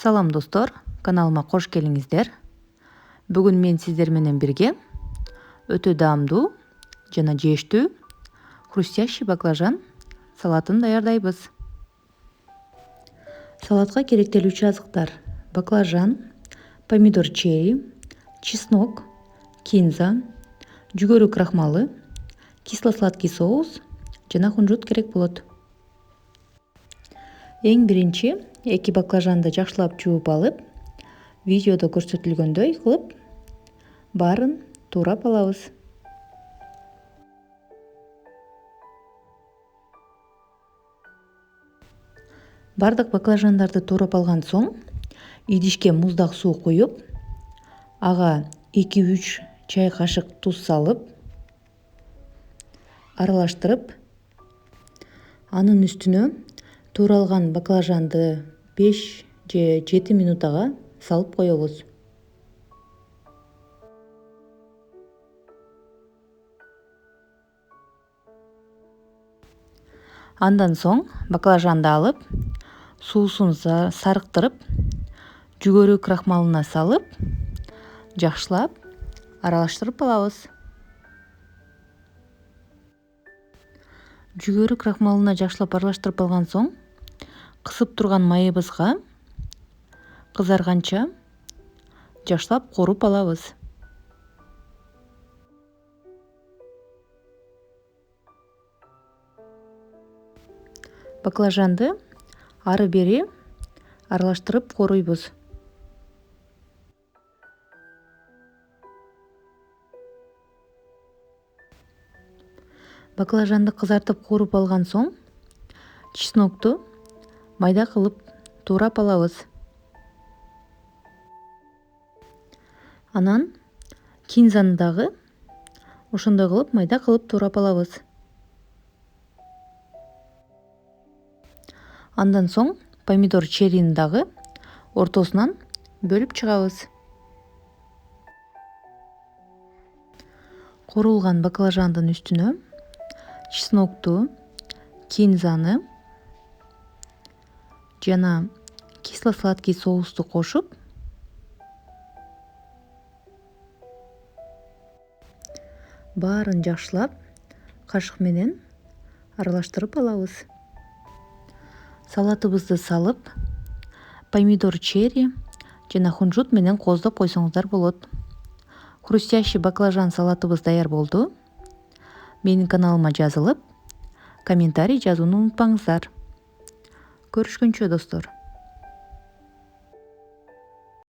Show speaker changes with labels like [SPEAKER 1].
[SPEAKER 1] Салам достор, каналыма кош келиңиздер. Бүгүн мен сиздер менен бирге өтө даамдуу жана жештүү хрустящий баклажан салатын даярдайбыз. Салатка керектелүүчү азыктар: баклажан, помидор черри, чеснок, кинза, жүгөрү крахмалы, кисло-сладкий соус жана кунжут керек болот. Эң биринчи 2 баклажанды жакшылап жууп алып, видеодо көрсөтүлгөндөй кылып баарын туурап алабыз. Бардык баклажандарды туурап алган соң, идишке муздак суу куюп, ага 2-3 чай кашык туз салып, аралаштырып, анын үстүнө тууралган баклажанды 5 же 7 минутага салып коебуз. Андан соң баклажанды алып, суусун сарыктырып, жүгөрү крахмалына салып, жакшылап аралаштырып алабыз. Жүгөрү крахмалына жакшылап аралаштырып алган соң, кысып турган майыбызга кызарганча жакшылап кооруп алабыз. Баклажанды ары бери аралаштырып кооруйбуз. Баклажанды кызартып кооруп алган соң, чеснокту майда кылып туурап алабыз. Анан кинзаны дагы ошондой кылып майда кылып туурап алабыз. Андан соң помидор черрини дагы ортосунан бөлүп чыгабыз. Куурулган баклажандын үстүнө чеснокту, кинзаны жана кисло-сладкий соусту кошуп, баарын жакшылап кашык менен аралаштырып алабыз. Салатыбызды салып, помидор черри жана кунжут менен кооздоп койсоңуздар болот. Хрустящий баклажан салатыбыз даяр болду. Менин каналыма жазылып, комментарий жазууну унутпаңыздар. Көрүшкөнчө достор.